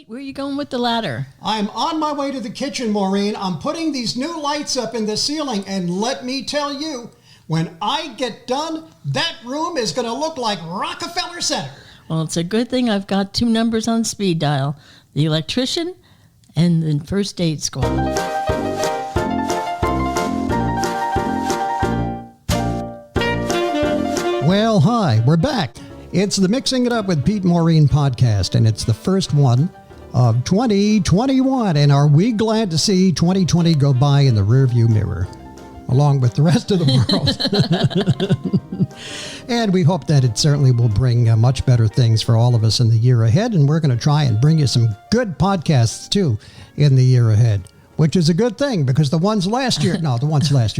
where are you going with the ladder? I'm on my way to the kitchen, Maureen. I'm putting these new lights up in the ceiling, and let me tell you, when I get done, that room is going to look like Rockefeller Center. Well, it's a good thing I've got two numbers on speed dial, the electrician and the first aid squad. Well, hi, we're back. It's the Mixing It Up with Pete and Maureen podcast, and it's the first one of 2021. And are we glad to see 2020 go by in the rearview mirror, along with the rest of the world? And we hope that it certainly will bring much better things for all of us in the year ahead. And we're going to try and bring you some good podcasts, too, in the year ahead, which is a good thing because the ones last year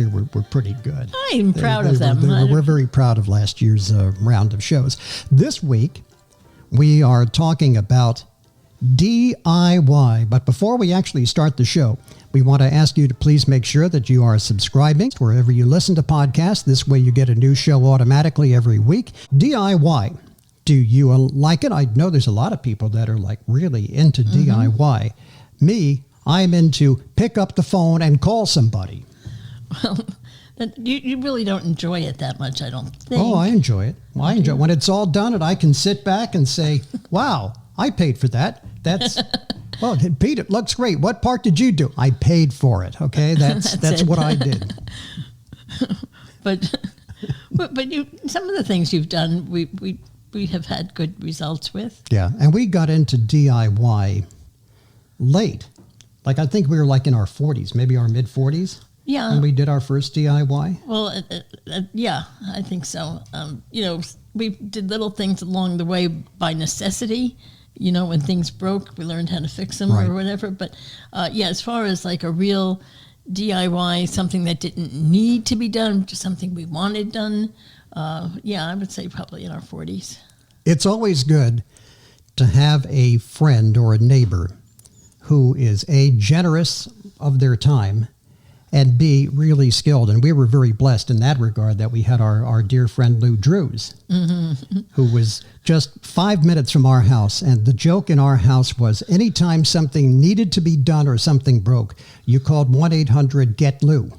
were pretty good. I'm proud of them. We're very proud of last year's round of shows. This week, we are talking about DIY. But before we actually start the show, we want to ask you to please make sure that you are subscribing wherever you listen to podcasts. This way you get a new show automatically every week. DIY. Do you like it? I know there's a lot of people that are like really into DIY. Me, I'm into pick up the phone and call somebody. Well, you really don't enjoy it that much, I don't think. Oh, I enjoy it. Well, I enjoy it. When it's all done and I can sit back and say, wow, I paid for that. That's, well, Pete, it looks great. What part did you do? I paid for it. Okay, that's what I did. But you, some of the things you've done, we have had good results with. Yeah, and we got into DIY late. Like I think we were like in our 40s, maybe our mid 40s. Yeah. When we did our first DIY. Well, yeah, I think so. We did little things along the way by necessity. When things broke, we learned how to fix them or whatever. But as far as like a real DIY, something that didn't need to be done, just something we wanted done, I would say probably in our 40s. It's always good to have a friend or a neighbor who is A, generous of their time, and B, really skilled. And we were very blessed in that regard that we had our dear friend Lou Drews, who was just 5 minutes from our house. And the joke in our house was anytime something needed to be done or something broke, you called 1-800-GET-LOU.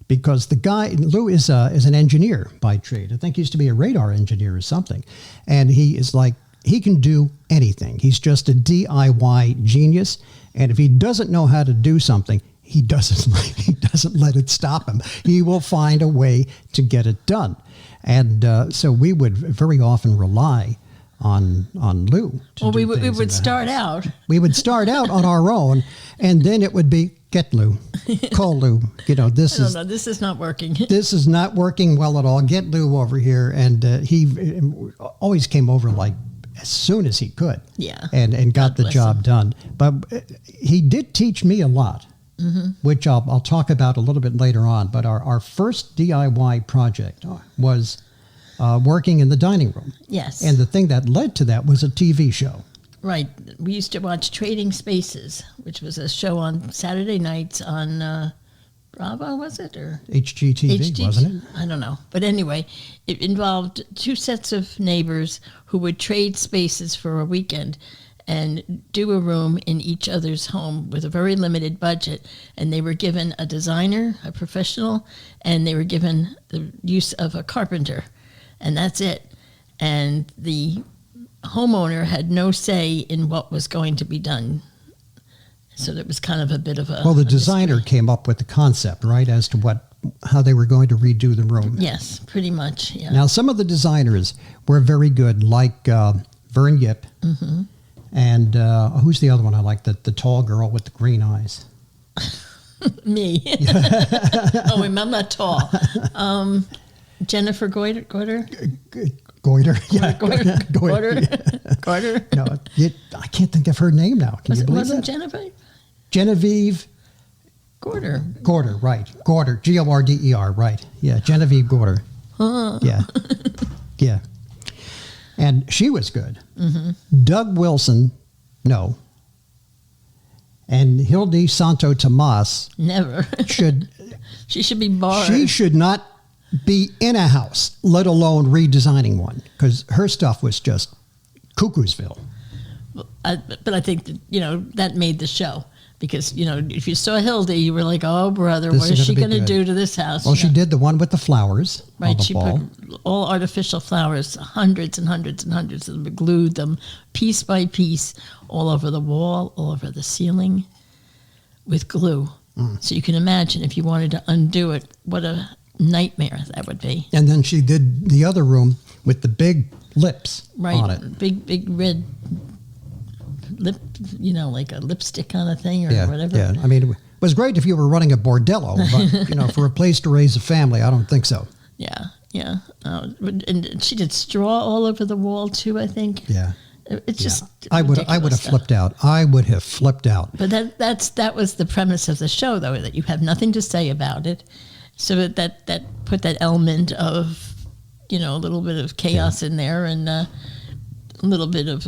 Because the guy, Lou is an engineer by trade. I think he used to be a radar engineer or something. And he is like, he can do anything. He's just a DIY genius. And if he doesn't know how to do something, he doesn't let it stop him. He will find a way to get it done. And so we would very often rely on Lou. We would start out. We would start out on our own, and then it would be, get Lou, call Lou. This is not working. This is not working well at all. Get Lou over here. And he always came over like as soon as he could. Yeah. And got the job done. But he did teach me a lot, which I'll talk about a little bit later on. But our first DIY project was working in the dining room. Yes. And the thing that led to that was a TV show. Right. We used to watch Trading Spaces, which was a show on Saturday nights on Bravo, was it? Or HGTV, wasn't it? I don't know. But anyway, it involved two sets of neighbors who would trade spaces for a weekend and do a room in each other's home with a very limited budget. And they were given a designer, a professional, and they were given the use of a carpenter. And that's it. And the homeowner had no say in what was going to be done. So it was kind of a bit of a... Well, the designer came up with the concept, right, as to how they were going to redo the room. Yes, pretty much, yeah. Now, some of the designers were very good, like Vern Yip. And who's the other one I like, the tall girl with the green eyes? Me. Oh, I'm not tall. Jennifer Goiter? Goiter. Yeah. Goiter. No, I can't think of her name now. Can you believe that? Genevieve Gorder, right. Gorder, Gorder, right. Yeah, Genevieve Gorder. Yeah. Yeah. And she was good. Doug Wilson, no. And Hildy Santo Tomas. Never. She should be barred. She should not be in a house, let alone redesigning one, because her stuff was just cuckoosville. but I think that, that made the show. Because, if you saw Hilda, you were like, oh, brother, what is she going to do to this house? Well, she did the one with the flowers on the she wall. put all artificial flowers, hundreds and hundreds and hundreds of them, glued them piece by piece all over the wall, all over the ceiling with glue. So you can imagine if you wanted to undo it, what a nightmare that would be. And then she did the other room with the big lips on it. Big red lip, like a lipstick kind of thing or whatever. Yeah, I mean, it was great if you were running a bordello, but, for a place to raise a family, I don't think so. Yeah. And she did straw all over the wall, too, I think. Yeah. It's just I would have flipped out. I would have flipped out. But that was the premise of the show, though, that you have nothing to say about it. So that put that element of, a little bit of chaos in there and a little bit of,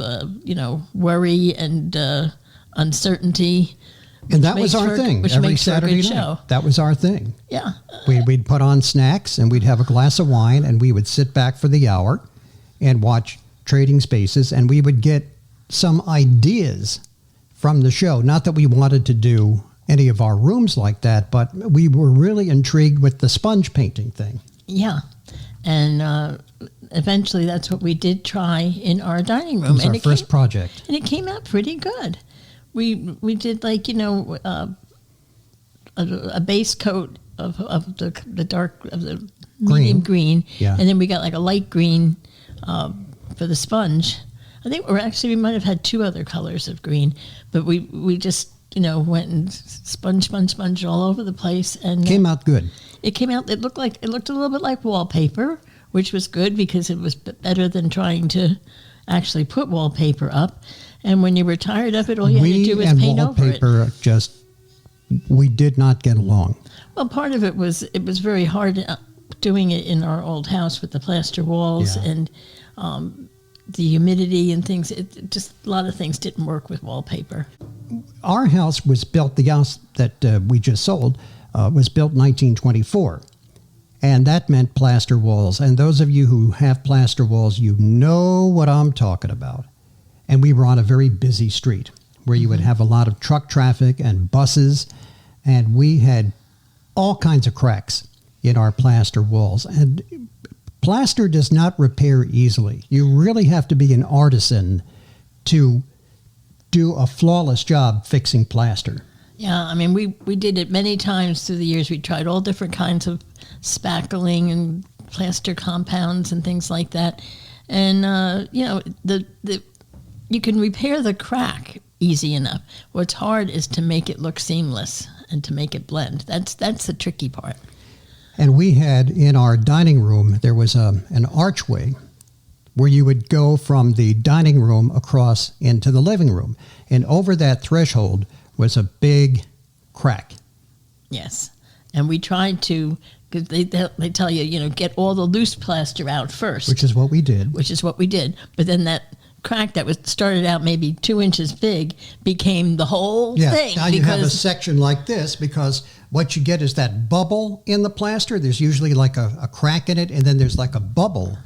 worry and uncertainty. And that was our thing. Every Saturday night. Show. That was our thing. Yeah. We'd put on snacks and we'd have a glass of wine and we would sit back for the hour and watch Trading Spaces, and we would get some ideas from the show. Not that we wanted to do any of our rooms like that, but we were really intrigued with the sponge painting thing. Yeah. And eventually that's what we did try in our dining room. It was our first project. And it came out pretty good. We did like, a base coat of the dark, of the medium green. Yeah. And then we got like a light green for the sponge. I think we might have had two other colors of green, but we just, went and sponge all over the place. And came out good. It came out, it looked a little bit like wallpaper, which was good because it was better than trying to actually put wallpaper up. And when you were tired of it, all you had to do was paint over it. Wallpaper we did not get along. Well, part of it was very hard doing it in our old house with the plaster walls and the humidity and things. It just, a lot of things didn't work with wallpaper. Our house was built, the house that we just sold was built in 1924. And that meant plaster walls. And those of you who have plaster walls, you know what I'm talking about. And we were on a very busy street where you would have a lot of truck traffic and buses. And we had all kinds of cracks in our plaster walls. And plaster does not repair easily. You really have to be an artisan to do a flawless job fixing plaster. Yeah, I mean, we did it many times through the years. We tried all different kinds of spackling and plaster compounds and things like that. And, you can repair the crack easy enough. What's hard is to make it look seamless and to make it blend. That's the tricky part. And we had in our dining room, there was an archway where you would go from the dining room across into the living room. And over that threshold was a big crack. Yes. And we tried to, because they tell you, get all the loose plaster out first. Which is what we did. But then that crack that was started out maybe 2 inches big became the whole thing. Now you have a section like this because what you get is that bubble in the plaster. There's usually like a crack in it, and then there's like a bubble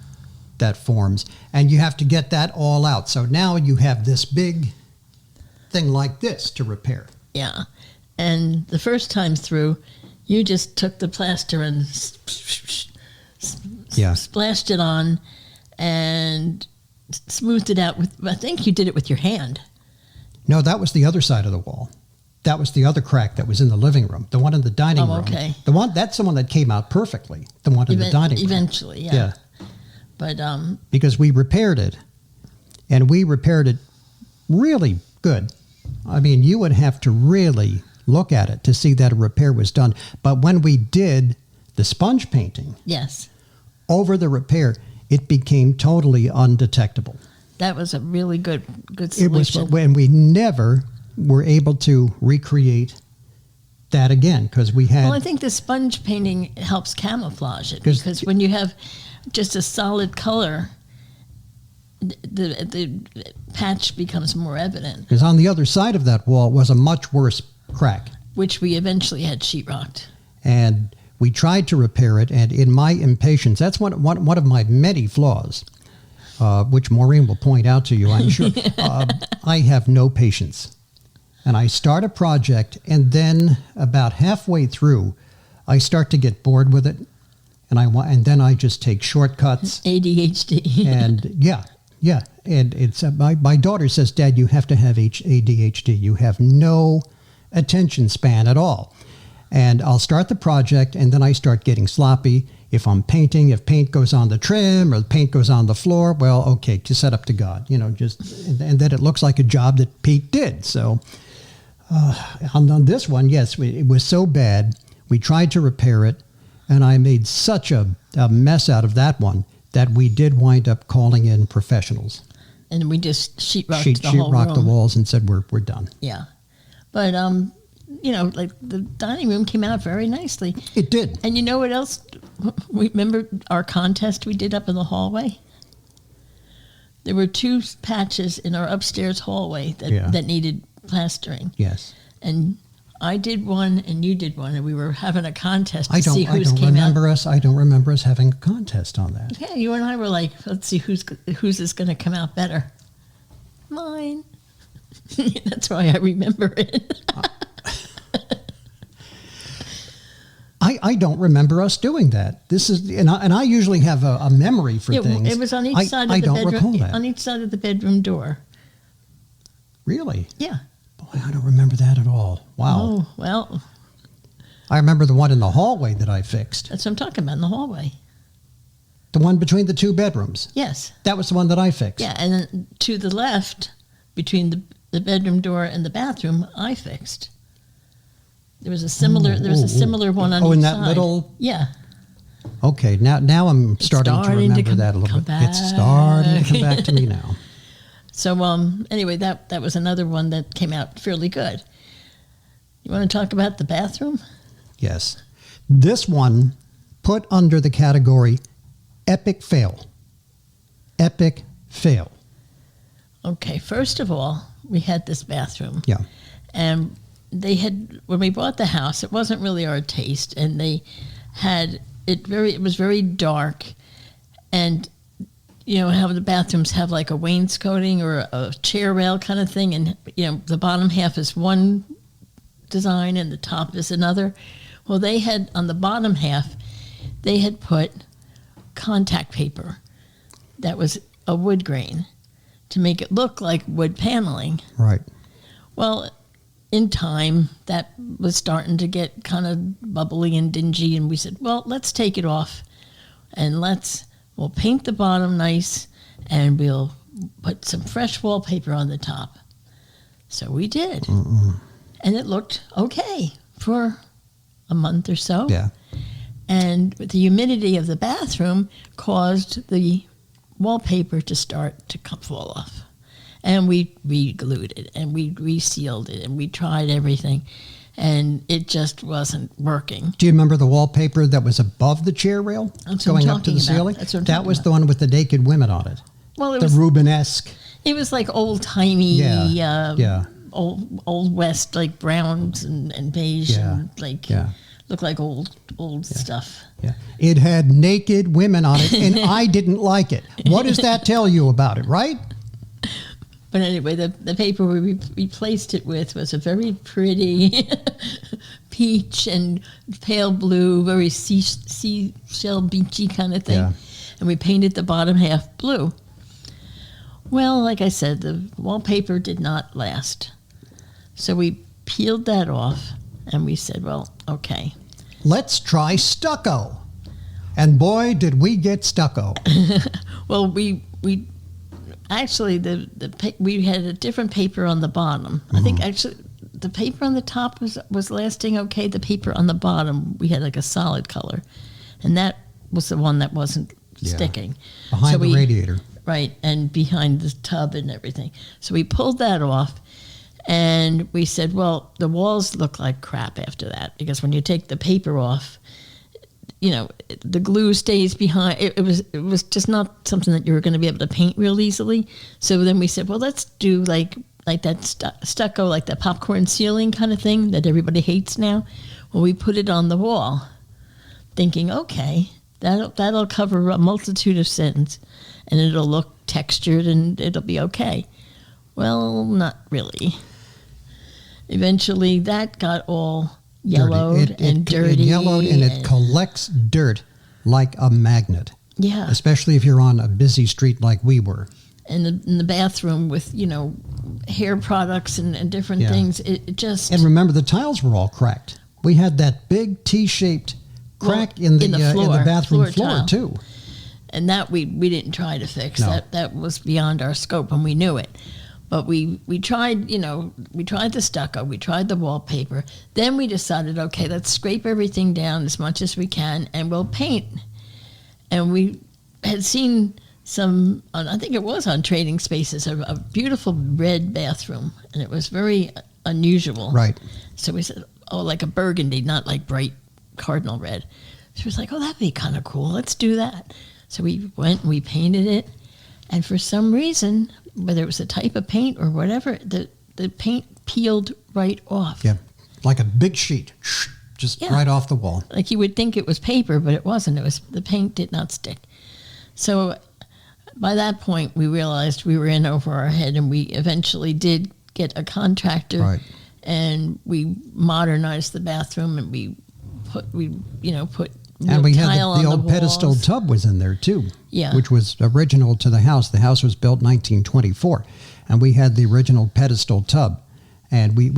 that forms, and you have to get that all out. So now you have this big thing like this to repair. Yeah. And the first time through, you just took the plaster and splashed it on and smoothed it out I think you did it with your hand. No, that was the other side of the wall. That was the other crack that was in the living room. The one in the dining room. Okay. That's the one that came out perfectly. The one in the dining room. Eventually, yeah. But because we repaired it, and we repaired it really good. I mean, you would have to really look at it to see that a repair was done. But when we did the sponge painting, yes, over the repair, it became totally undetectable. That was a really good solution. It was, and we never were able to recreate that again because we had. Well, I think the sponge painting helps camouflage it because when you have just a solid color, the patch becomes more evident. Because on the other side of that wall was a much worse crack, which we eventually had sheetrocked. And we tried to repair it, and in my impatience, that's one of my many flaws. which Maureen will point out to you, I'm sure. I have no patience. And I start a project, and then about halfway through, I start to get bored with it, and then I just take shortcuts. ADHD. And yeah, and it's my daughter says, "Dad, you have to have ADHD. You have no attention span at all." And I'll start the project, and then I start getting sloppy. If I'm painting, if paint goes on the trim or the paint goes on the floor, well, okay, to set up to God, just and then it looks like a job that Pete did. So on this one, yes, it was so bad. We tried to repair it, and I made such a mess out of that one that we did wind up calling in professionals. And we just sheetrocked the whole room. The walls and said, we're done. Yeah. But, like the dining room came out very nicely. It did. And you know what else? Remember our contest we did up in the hallway? There were 2 patches in our upstairs hallway that needed plastering. Yes. And I did one and you did one, and we were having a contest to I see who's don't came remember out. us. I don't remember us having a contest on that. Yeah, you and I were like, let's see who's is going to come out better. Mine. That's why I remember it. I don't remember us doing that. This is, and I usually have a memory for things. It was on each side of the don't recall bedroom. that. On each side of the bedroom door. Really? Yeah. Boy, I don't remember that at all. Wow. Oh, well. I remember the one in the hallway that I fixed. That's what I'm talking about, in the hallway. The one between the 2 bedrooms. Yes. That was the one that I fixed. Yeah, and then to the left, between the bedroom door and the bathroom, I fixed. There was a similar one on each side. In that little. Yeah. Okay, now I'm starting to remember that a little bit. It's starting to come back to me now. So anyway, that was another one that came out fairly good. You want to talk about the bathroom? Yes. This one put under the category epic fail. Epic fail. Okay, first of all, we had this bathroom. Yeah. And they had, when we bought the house, it wasn't really our taste, and they had it was very dark, and how the bathrooms have like a wainscoting or a chair rail kind of thing, and the bottom half is one design and the top is another. Well, they had on the bottom half, they had put contact paper that was a wood grain to make it look like wood paneling. Right. Well, in time, that was starting to get kind of bubbly and dingy, and we said, well, let's take it off, and we'll paint the bottom nice, and we'll put some fresh wallpaper on the top. So we did. And it looked okay for a month or so. Yeah. And the humidity of the bathroom caused the wallpaper to start to fall off. And we re-glued it, and we resealed it, and we tried everything, and it just wasn't working. Do you remember the wallpaper that was above the chair rail, going up to the ceiling? That was the one with the naked women on it. Well, the Rubenesque. It was like old-timey, old West, like browns and beige, and looked like old stuff. Yeah, it had naked women on it, and I didn't like it. What does that tell you about it, right? But anyway, the paper we replaced it with was a very pretty peach and pale blue, very seashell beachy kind of thing. Yeah. And we painted the bottom half blue. Well, like I said, the wallpaper did not last. So we peeled that off, and we said, well, okay. Let's try stucco. And boy, did we get stucco. Well, we actually, we had a different paper on the bottom. I think actually the paper on the top was lasting okay. The paper on the bottom, we had like a solid color. And that was the one that wasn't sticking. Behind the radiator. Right, and behind the tub and everything. So we pulled that off, and we said, well, the walls look like crap after that, because when you take the paper off, the glue stays behind. It was just not something that you were going to be able to paint real easily. So then we said, well, let's do like that stucco, like that popcorn ceiling kind of thing that everybody hates now. Well, we put it on the wall, thinking, okay, That'll cover a multitude of sins, and it'll look textured and it'll be okay. Well, not really. Eventually, that got all yellowed and dirty. It yellowed and it collects dirt like a magnet. Yeah. Especially if you're on a busy street like we were. And in the bathroom with, hair products and different things, it just... And remember, the tiles were all cracked. We had that big T-shaped crack in the bathroom floor too. And that we didn't try to fix. No. That was beyond our scope, and we knew it. But we tried, we tried the stucco, we tried the wallpaper. Then we decided, okay, let's scrape everything down as much as we can, and we'll paint. And we had seen some, I think it was on Trading Spaces, a beautiful red bathroom, and it was very unusual. Right. So we said, like a burgundy, not like bright cardinal red. She was like, that'd be kind of cool. Let's do that. So we went and we painted it, and for some reason, whether it was a type of paint or whatever, the paint peeled right off. Yeah, like a big sheet, just right off the wall. Like you would think it was paper, but it wasn't. The paint did not stick. So by that point, we realized we were in over our head, and we eventually did get a contractor, right. And we modernized the bathroom, and we put and we had the old walls. pedestal tub was in there too, yeah, which was original to the house. The house was built 1924, and we had the original pedestal tub, and we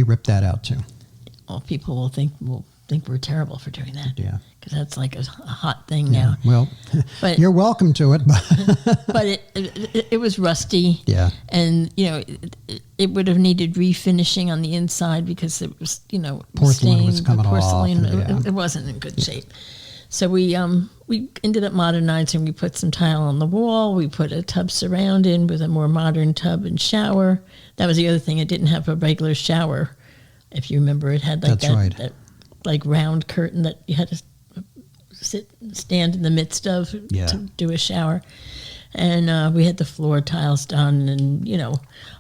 ripped that out too. Well, people will think we're terrible for doing that. Yeah, because that's like a hot thing now. Well, but you're welcome to it. But it was rusty. Yeah, and it would have needed refinishing on the inside because it was porcelain was coming off. It wasn't in good shape. So we ended up modernizing. We put some tile on the wall. We put a tub surround in with a more modern tub and shower. That was the other thing. It didn't have a regular shower. If you remember, it had like that like round curtain that you had to stand in the midst of to do a shower. And we had the floor tiles done and,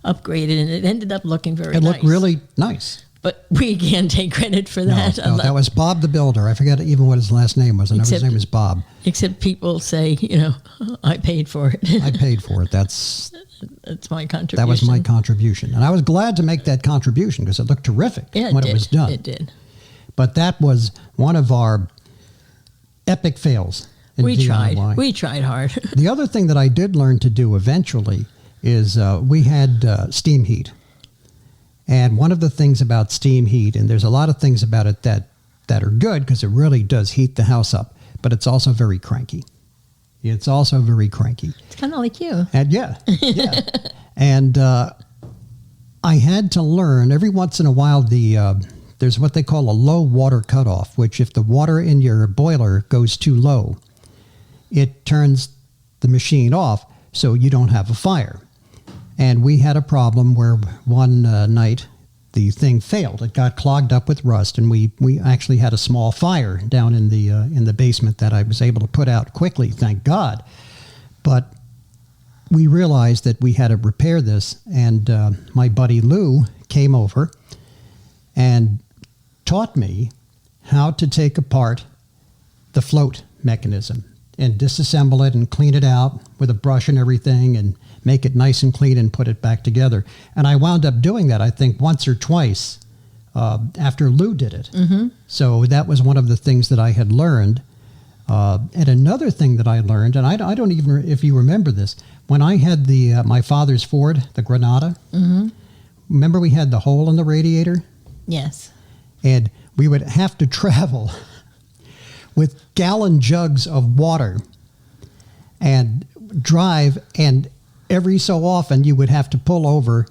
upgraded, and it ended up looking very nice. It looked really nice. But we can't take credit for that. No, that was Bob the Builder. I forget even what his last name was. I know his name was Bob. Except people say, I paid for it. I paid for it. That's my contribution. That was my contribution. And I was glad to make that contribution because it looked terrific when it was done. It did. But that was one of our epic fails. We tried. We tried hard. The other thing that I did learn to do eventually is we had steam heat. And one of the things about steam heat, and there's a lot of things about it that are good because it really does heat the house up, but it's also very cranky. It's kind of like you. And yeah. And I had to learn every once in a while there's what they call a low water cutoff, which if the water in your boiler goes too low, it turns the machine off so you don't have a fire. And we had a problem where one night the thing failed. It got clogged up with rust, and we actually had a small fire down in the basement that I was able to put out quickly, thank God. But we realized that we had to repair this, and my buddy Lou came over and taught me how to take apart the float mechanism and disassemble it and clean it out with a brush and everything and make it nice and clean and put it back together. And I wound up doing that, I think, once or twice after Lou did it. Mm-hmm. So that was one of the things that I had learned. And another thing that I learned, and I don't even, if you remember this, when I had my father's Ford, the Granada, mm-hmm. Remember we had the hole in the radiator? Yes. And we would have to travel with gallon jugs of water and drive, and every so often you would have to pull over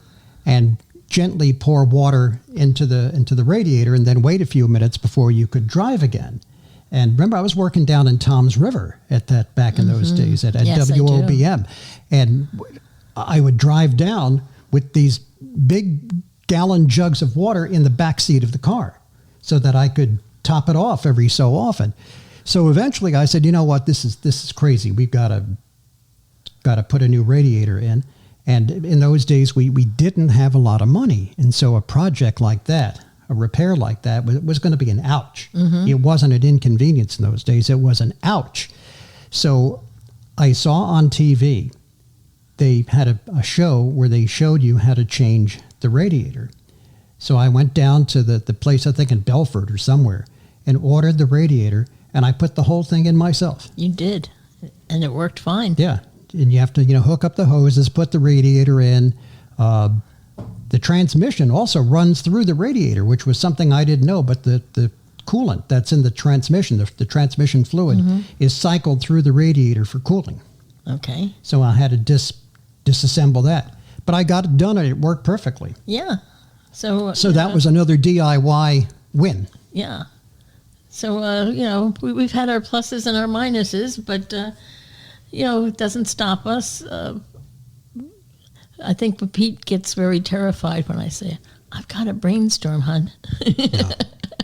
and gently pour water into the radiator and then wait a few minutes before you could drive again. And remember, I was working down in Tom's River back in those days at yes, WOBM. And I would drive down with these big gallon jugs of water in the back seat of the car so that I could top it off every so often. So eventually I said, you know what, this is crazy. We've got to put a new radiator in. And in those days, we didn't have a lot of money. And so a project like that a repair like that was going to be an ouch. It wasn't an inconvenience in those days. It was an ouch. So I saw on TV, they had a show where they showed you how to change the radiator. So I went down to the place, I think in Belford or somewhere, and ordered the radiator, and I put the whole thing in myself. You did, and it worked fine. Yeah, and you have to, hook up the hoses, put the radiator in. The transmission also runs through the radiator, which was something I didn't know, but the coolant that's in the transmission, the transmission fluid, is cycled through the radiator for cooling. Okay. So I had to disassemble that. But I got it done, and it worked perfectly. Yeah. So that was another DIY win. Yeah. So, we've had our pluses and our minuses, but, it doesn't stop us. I think Pete gets very terrified when I say, I've got a brainstorm, hon.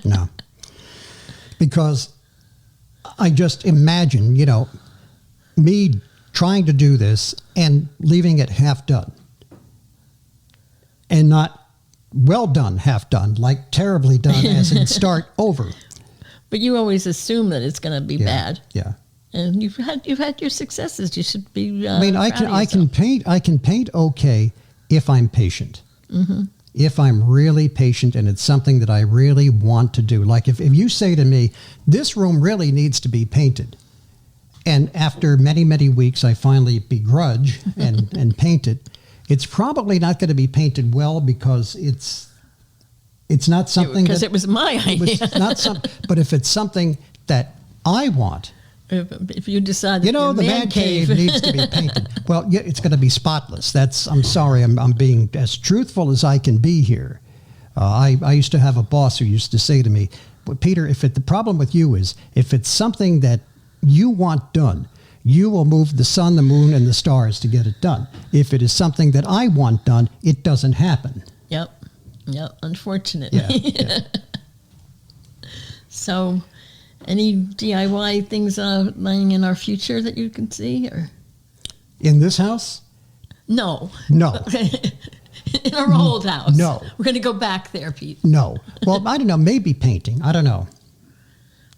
No. Because I just imagine, me trying to do this and leaving it half done. And not well done, half done, like terribly done, as in start over. But you always assume that it's going to be bad. Yeah. And you've had your successes. You should be. I can paint okay if I'm patient. If I'm really patient and it's something that I really want to do. Like if you say to me, this room really needs to be painted, and after many, many weeks I finally begrudge and paint it, it's probably not going to be painted well because it's not something because it was my idea. But if it's something that I want. If you decide that the man cave needs to be painted. Well, yeah, it's going to be spotless. I'm sorry. I'm being as truthful as I can be here. I used to have a boss who used to say to me, well, Peter, the problem with you is if it's something that you want done, you will move the sun, the moon, and the stars to get it done. If it is something that I want done, it doesn't happen. Yep. Unfortunately. Yeah. So, any DIY things lying in our future that you can see, or in this house? No. In our old house? No. We're going to go back there, Pete. No. Well, I don't know. Maybe painting. I don't know.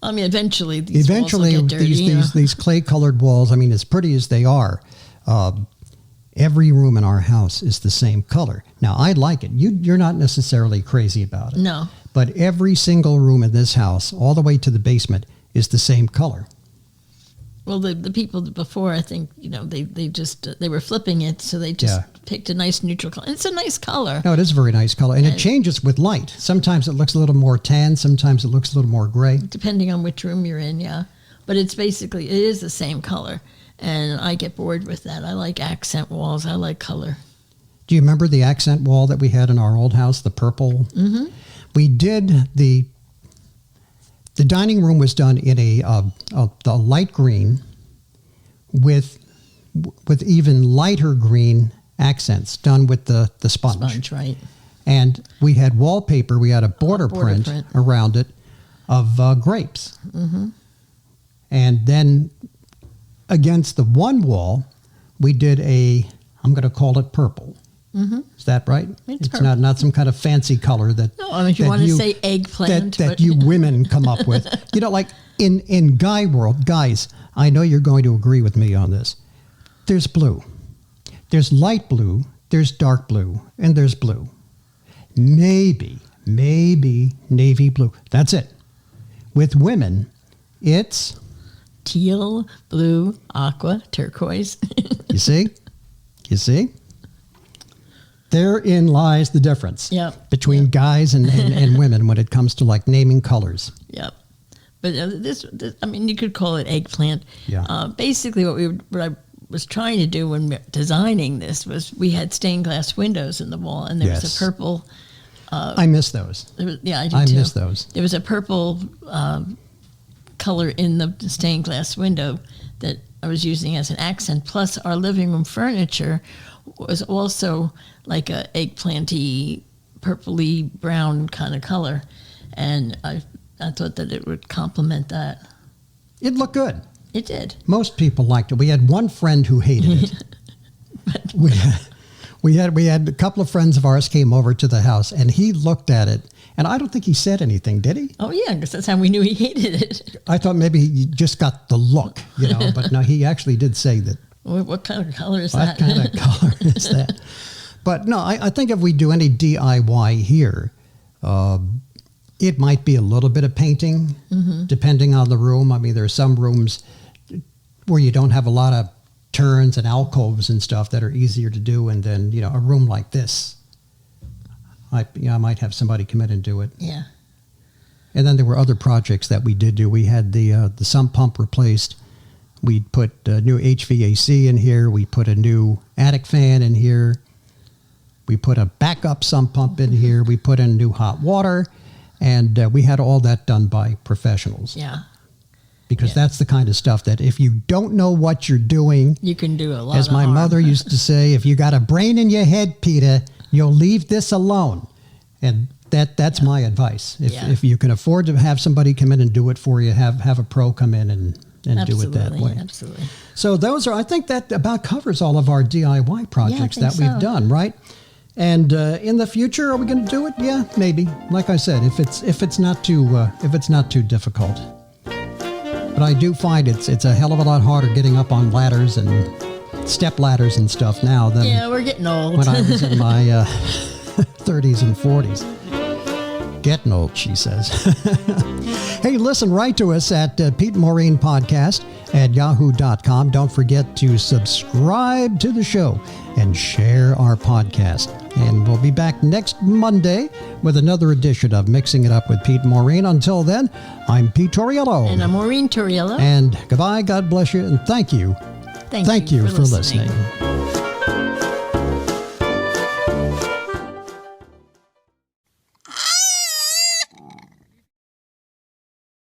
I mean, eventually these walls will get dirty. These clay-colored walls, as pretty as they are, every room in our house is the same color. Now, I like it. You're not necessarily crazy about it. No. But every single room in this house, all the way to the basement, is the same color. Well, the people before, I think, they were flipping it, so they just picked a nice neutral color. It's a nice color. No, it is a very nice color, and it changes with light. Sometimes it looks a little more tan, sometimes it looks a little more gray. Depending on which room you're in, yeah. But it is the same color, and I get bored with that. I like accent walls. I like color. Do you remember the accent wall that we had in our old house, the purple? Mm-hmm. We did the dining room was done in a light green with even lighter green accents done with the sponge. Sponge, right. And we had wallpaper. We had a border print around it of grapes. Mm-hmm. And then against the one wall, we did I'm going to call it purple. Mm-hmm. Is that right? It's not some kind of fancy color that. No, I mean, if you want to say eggplant. That you women come up with. Like in guy world, guys, I know you're going to agree with me on this. There's blue. There's light blue, there's dark blue, and there's blue. Maybe navy blue. That's it. With women, it's teal, blue, aqua, turquoise. You see? Therein lies the difference between guys and women when it comes to like naming colors. Yep. But this, you could call it eggplant. Yeah. Basically, what I was trying to do when designing this was we had stained glass windows in the wall, and there was a purple. I miss those. I do too. Miss those. There was a purple color in the stained glass window that I was using as an accent. Plus, our living room furniture was also like a eggplanty, purpley brown kind of color, and I thought that it would complement that. It looked good. It did. Most people liked it. We had one friend who hated it. We had a couple of friends of ours came over to the house, and he looked at it, and I don't think he said anything, did he? Oh yeah, because that's how we knew he hated it. I thought maybe he just got the look, but no, he actually did say that. What kind of color is What that? kind of color is that? But no, I think if we do any DIY here, it might be a little bit of painting, depending on the room. I mean, there are some rooms where you don't have a lot of turns and alcoves and stuff that are easier to do, and then a room like this, I might have somebody come in and do it. Yeah. And then there were other projects that we did do. We had the sump pump replaced. We put new HVAC in here. We put a new attic fan in here. We put a backup sump pump in here. We put in new hot water, and we had all that done by professionals. Yeah. Because that's the kind of stuff that if you don't know what you're doing, you can do a lot as of my harm. mother used to say, if you got a brain in your head, Peter, you'll leave this alone. And that's my advice. If you can afford to have somebody come in and do it for you, have a pro come in and do it that way. Absolutely. So I think that about covers all of our DIY projects that we've done, right? And in the future, are we going to do it? Yeah, maybe. Like I said, if it's not too difficult. But I do find it's a hell of a lot harder getting up on ladders and step ladders and stuff now than we're getting old. when I was in my 30s and 40s. Getting old, she says. Hey, listen, write to us at Pete and Maureen Podcast at yahoo.com. Don't forget to subscribe to the show and share our podcast. And we'll be back next Monday with another edition of Mixing It Up with Pete and Maureen. Until then, I'm Pete Torriello. And I'm Maureen Torriello. And goodbye, God bless you, and thank you. Thank you for listening.